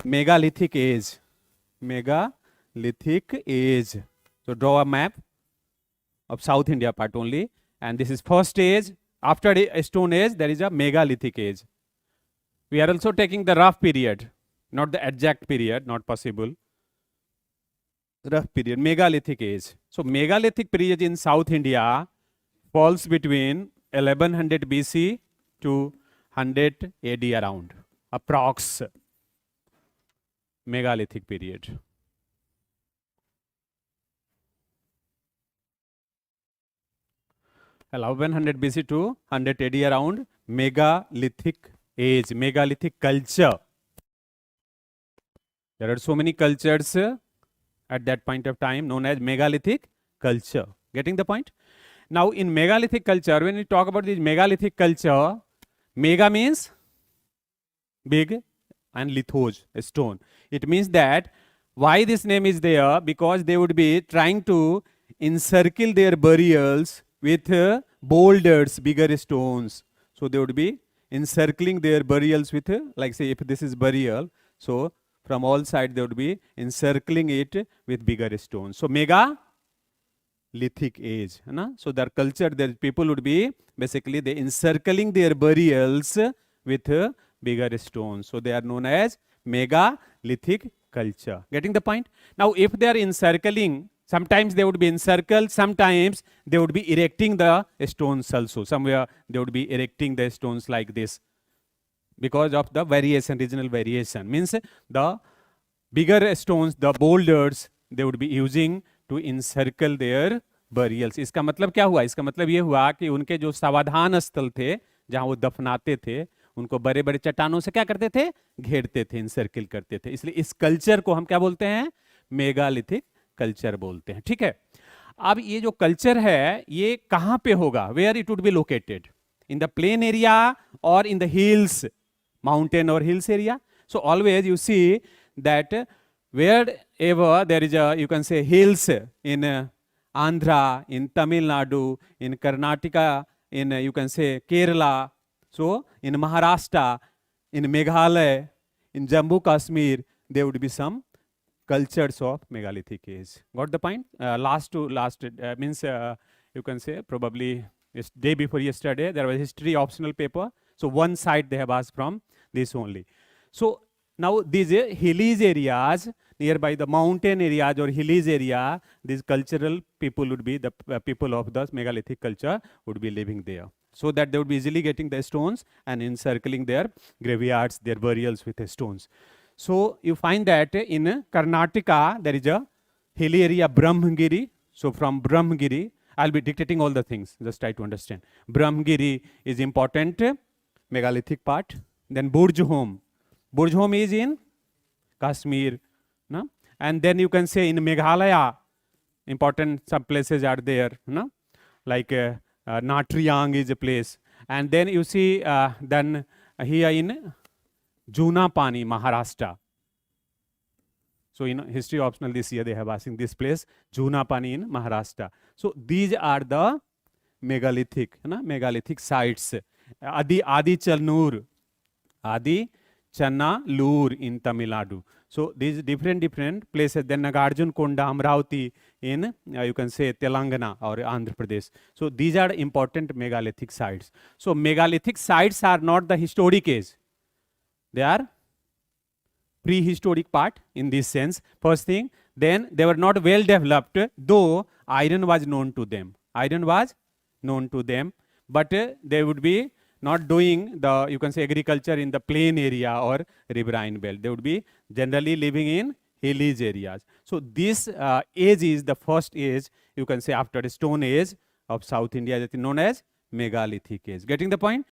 Megalithic age. Megalithic age. So draw a map of South India part only. And this is first age. After a stone age, there is a megalithic age. We are also taking the rough period, not the exact period, not possible. Rough period, megalithic age. So megalithic period in South India falls between 1100 BC to 100 AD around, approx. Megalithic period. Allow 100 BC to 100 AD around, megalithic age, megalithic culture. There are so many cultures at that point of time known as megalithic culture. Getting the point? Now in megalithic culture, when we talk about this megalithic culture, mega means big and lithos, a stone. It means that why this name is there, because they would be trying to encircle their burials with boulders, bigger stones. So they would be encircling their burials with, like say if this is burial, so from all sides they would be encircling it with bigger stones. So megalithic age. So their culture, their people would be basically they encircling their burials with bigger stones. So they are known as megalithic culture. Getting the point? Now if they are encircling, sometimes they would be encircled, sometimes they would be erecting the stones also. Somewhere they would be erecting the stones like this because of the variation, regional variation. Means the bigger stones, the boulders, they would be using to encircle their burials. इसका मतलब क्या हुआ? इसका मतलब ये हुआ कि उनके जो समाधान स्थल थे, जहाँ वो दफनाते थे, उनको बड़े बड़े चट्टानों से क्या करते थे? घेरते थे, इंसर्किल करते थे. इसलिए इस कल्चर को हम क्या बोलते हैं? मेगालिथिक कल्चर बोलते हैं. ठीक है. अब ये जो कल्चर है ये कहां पे होगा? Where it would be located? In the plain area और इन द हिल्स, माउंटेन और hills area. So always you see that wherever there is a, you can say, hills in Andhra, in Tamil Nadu, in Karnataka, in you can say Kerala, so in Maharashtra, in Meghalaya, in Jammu Kashmir, there would be some cultures of megalithic age. Got the point? Last means you can say probably day before yesterday there was history optional paper. So one side they have asked from this only. So now these hilly areas nearby the mountain areas or hilly area, these cultural people would be the people of the megalithic culture would be living there. So that they would be easily getting the stones and encircling their graveyards, their burials with the stones. So you find that in Karnataka there is a hilly area Brahmagiri. So from Brahmagiri, I'll be dictating all the things, just try to understand. Brahmagiri is important megalithic part. Then Burjhom. Burjhom is in Kashmir. No? And then you can say in Meghalaya, important some places are there. No? Like Natriyang is a place. And then you see then here in Junapani, Maharashtra. So in history optional this year they have asking this place, Junapani in Maharashtra. So these are the megalithic, megalithic sites. Adi Chalnur, Adi Channalur in Tamil Nadu. So these different places. Then Nagarjun Konda, Amravati in you can say Telangana or Andhra Pradesh. So these are important megalithic sites. So megalithic sites are not the historic age. They are prehistoric part in this sense. First thing, then they were not well developed, though iron was known to them. Iron was known to them, but they would be not doing the, you can say, agriculture in the plain area or riverine belt. They would be generally living in hilly areas. So this age is the first age, you can say, after the stone age of South India, that is known as megalithic age. Getting the point?